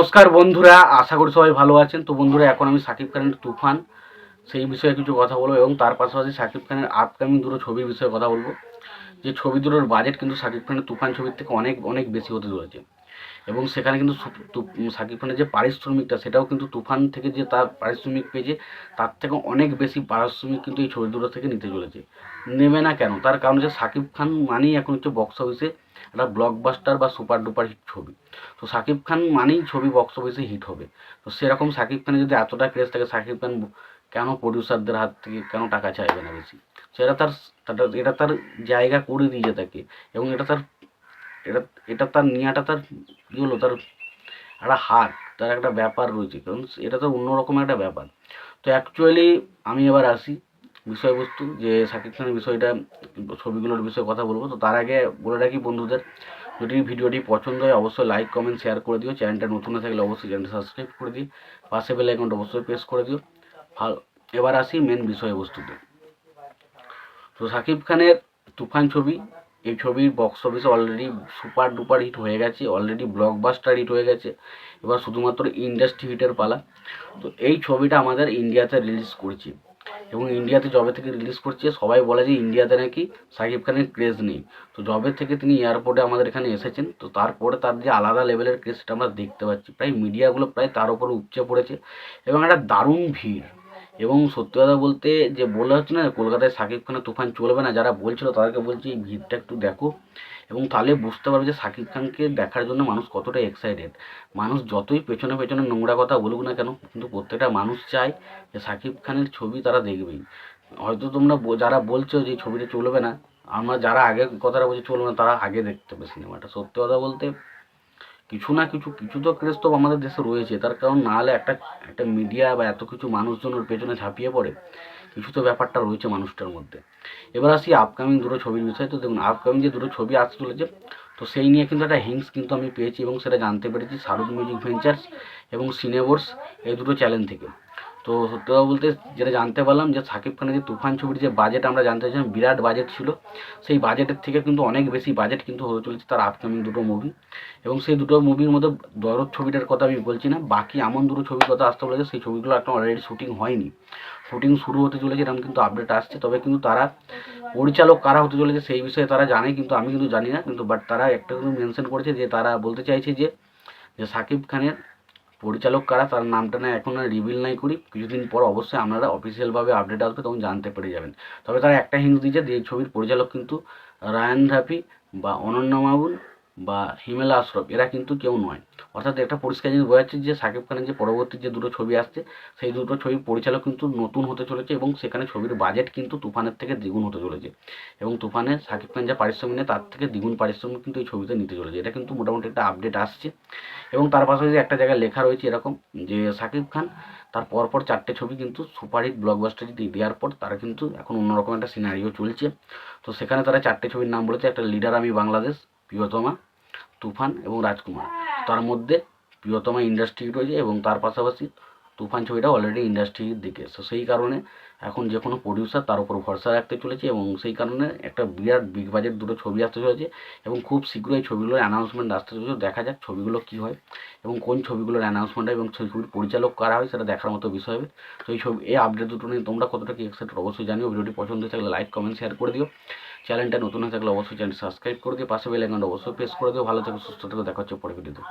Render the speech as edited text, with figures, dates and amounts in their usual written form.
নমস্কার বন্ধুরা, আশা করি সবাই ভালো আছেন। তো বন্ধুরা, এখন আমি শাকিব খানের তুফান সেই বিষয়ে কিছু কথা বলবো এবং তার পাশাপাশি শাকিব খানের আপকামিং দুটো ছবির বিষয়ে কথা বলবো। যে ছবি দুটোর বাজেট কিন্তু শাকিব খানের তুফান ছবির থেকে অনেক অনেক বেশি হতে চলেছে এবং সেখানে কিন্তু শাকিব খানের যে পারিশ্রমিকটা সেটাও কিন্তু তুফান থেকে যে তার পারিশ্রমিক পেয়েছে তার থেকে অনেক বেশি পারিশ্রমিক কিন্তু এই ছবি দুটো থেকে নিতে চলেছে। নেবে না কেন? তার কারণ হচ্ছে শাকিব খান মানেই এখন হচ্ছে বক্স অফিসে একটা ব্লকবাস্টার বা সুপার ডুপার হিট ছবি। তো শাকিব খান মানেই ছবি বক্স অফিসে হিট হবে। তো সেরকম শাকিব খানের যদি এতটা ক্রেজ থাকে, শাকিব খান কেন প্রডিউসারদের হাত থেকে কেন টাকা চাইবে না বেশি? সেটা এটা তার জায়গা করে দিয়েছে তাকে এবং এটা এটা তার নেওয়াটা তার কী হলো, তার একটা হাত, তার একটা ব্যাপার রয়েছে, কারণ এটা তো অন্যরকম একটা ব্যাপার। তো অ্যাকচুয়ালি আমি এবার আসি বিষয়বস্তু, যে শাকিব খানের বিষয়টা, ছবিগুলোর বিষয়ে কথা বলবো। তো তার আগে বলে রাখি বন্ধুদের, যদি ভিডিওটি পছন্দ হয় অবশ্যই লাইক কমেন্ট শেয়ার করে দিও। চ্যানেলটা নতুন হয়ে থাকলে অবশ্যই চ্যানেলটা সাবস্ক্রাইব করে দিই, পাশে বেল আইকনটা অবশ্যই প্রেস করে দিও। ভালো, এবার আসি মেন বিষয়বস্তুতে। তো শাকিব খানের তুফান ছবি, এই ছবির বক্স অফিসে অলরেডি সুপার ডুপার হিট হয়ে গেছে, অলরেডি ব্লকবাস্টার হিট হয়ে গেছে। এবার শুধুমাত্র ইন্ডাস্ট্রি হিটের পালা। তো এই ছবিটা আমাদের ইন্ডিয়াতে রিলিজ করছে এবং ইন্ডিয়াতে যবে থেকে রিলিজ করছে সবাই বলে যে ইন্ডিয়াতে নাকি শাকিব খানের ক্রেজ নেই। তো যবে থেকে তিনি এয়ারপোর্টে আমাদের এখানে এসেছেন, তো তারপরে তার যে আলাদা লেভেলের ক্রেজটা আমরা দেখতে পাচ্ছি, প্রায় মিডিয়াগুলো প্রায় তার উপরে উপচে পড়েছে এবং একটা দারুণ ভিড়। এবং সত্যি কথা বলতে, যে বলা হচ্ছে না কলকাতায় শাকিব খানের তুফান চলবে না, যারা বলছিল তাদেরকে বলছি এই ভিড়টা একটু দেখো এবং তাহলে বুঝতে পারবে যে শাকিব খানকে দেখার জন্য মানুষ কতটা এক্সাইটেড। মানুষ যতই পেছনে পেছনে নোংরা কথা বলুক না কেন, কিন্তু প্রত্যেকটা মানুষ চায় যে শাকিব খানের ছবি তারা দেখবেই। হয়তো তোমরা যারা বলছো যে ছবিটা চলবে না, আমরা যারা আগে কথাটা বলছি চলবে না, তারা আগে দেখতে হবে সিনেমাটা। সত্যি কথা বলতে কিছু না কিছু কিছু তো ক্রেজ তো আমাদের দেশে রয়েছে, তার কারণ না হলে একটা একটা মিডিয়া বা এত কিছু মানুষজন ওর পেছনে ঝাঁপিয়ে পড়ে, কিছু তো ব্যাপারটা রয়েছে মানুষটার মধ্যে। এবার আসি আপকামিং দুটো ছবির বিষয়ে। তো দেখুন, আপকামিং যে দুটো ছবি আসতে চলেছে, তো সেই নিয়ে কিন্তু একটা হিংস কিন্তু আমি পেয়েছি এবং সেটা জানতে পেরেছি শারদ মিউজিক ভেঞ্চার্স এবং সিনেবোর্স এই দুটো চ্যানেল থেকে। তো সত্যি কথা বলতে যেটা জানতে পারলাম, যে শাকিব খানের যে তুফান ছবির যে বাজেট আমরা জানতে চাইছিলাম বিরাট বাজেট ছিল, সেই বাজেটের থেকে কিন্তু অনেক বেশি বাজেট কিন্তু হতে চলেছে তার আপকামিং দুটো মুভি। এবং সেই দুটো মুভির মধ্যে দরদ ছবিটার কথা আমি বলছি না, বাকি এমন দুটো ছবির কথা আসতে বলেছে, সেই ছবিগুলো এখন অলরেডি শুটিং হয়নি, শুটিং শুরু হতে চলেছে এরকম কিন্তু আপডেট আসছে। তবে কিন্তু তারা পরিচালক কারা হতে চলেছে সেই বিষয়ে তারা জানে, কিন্তু আমি কিন্তু জানি না। কিন্তু বাট তারা একটা কিন্তু মেনশন করেছে যে তারা বলতে চাইছে যে যে শাকিব খানের পরিচালক কারা তার নামটা না এখন আর রিভিল নাই করি, কিছুদিন পর অবশ্যই আপনারা অফিসিয়ালভাবে আপডেট আসবে তখন জানতে পেরে যাবেন। তবে তারা একটা হিন্ট দিয়েছে যে এই ছবির পরিচালক কিন্তু রায়ান রাফি বা অনন্য মামুন বা হিমেলা আশরফ, এরা কিন্তু কেউ নয়। অর্থাৎ একটা পরিষ্কার জিনিস বোঝা যাচ্ছে যে শাকিব খানের যে পরবর্তী যে দুটো ছবি আসছে সেই দুটো ছবির পরিচালক কিন্তু নতুন হতে চলেছে এবং সেখানে ছবির বাজেট কিন্তু তুফানের থেকে দ্বিগুণ হতে চলেছে এবং তুফানের শাকিব খান যা পারিশ্রমিক নেয় তার থেকে দ্বিগুণ পারিশ্রমিক কিন্তু এই ছবিতে নিতে চলেছে। এটা কিন্তু মোটামুটি একটা আপডেট আসছে। এবং তার পাশাপাশি একটা জায়গায় লেখা রয়েছে এরকম, যে শাকিব খান তার পরপর 4টে ছবি কিন্তু সুপারহিট ব্লকবাস্টার দেওয়ার পর তারা কিন্তু এখন অন্যরকম একটা সিনারিও চলছে। তো সেখানে তারা 4টে ছবির নাম বলেছে, একটা লিডার আমি বাংলাদেশ, প্রিয়তমা, তুফান এবং রাজকুমার। তার মধ্যে প্রিয়তমা ইন্ডাস্ট্রি রয়েছে এবং তার পাশাপাশি তুফান ছবিটা অলরেডি ইন্ডাস্ট্রির দিকে। তো সেই কারণে এখন যে কোনো প্রডিউসার তার উপর ভরসা রাখতে চলেছে এবং সেই কারণে একটা বিরাট বিগ বাজেট দুটো ছবি আসতে চলেছে এবং খুব শীঘ্রই এই ছবিগুলোর অ্যানাউন্সমেন্ট আসতে চলেছে। দেখা যাক ছবিগুলো কী হয় এবং কোন ছবিগুলোর অ্যানাউন্সমেন্ট হয় এবং সেই ছবির পরিচালক কারা হয় সেটা দেখার মতো বিষয় হবে। তো এই আপডেট দুটো নিয়ে তোমরা কতটা কি এক্সাইটেড অবশ্যই জানিও। ভিডিওটি পছন্দ হয়ে থাকলে লাইক কমেন্ট শেয়ার করে দিও। চ্যানেলটা নতুন হয়ে থাকলে অবশ্যই চ্যানেল সাবস্ক্রাইব করে দিও, পাশে বেল আইকনটা অবশ্যই প্রেস করে দিও। ভালো থেকো, সুস্থ থেকো, দেখা হচ্ছে পরে ভিডিওতে।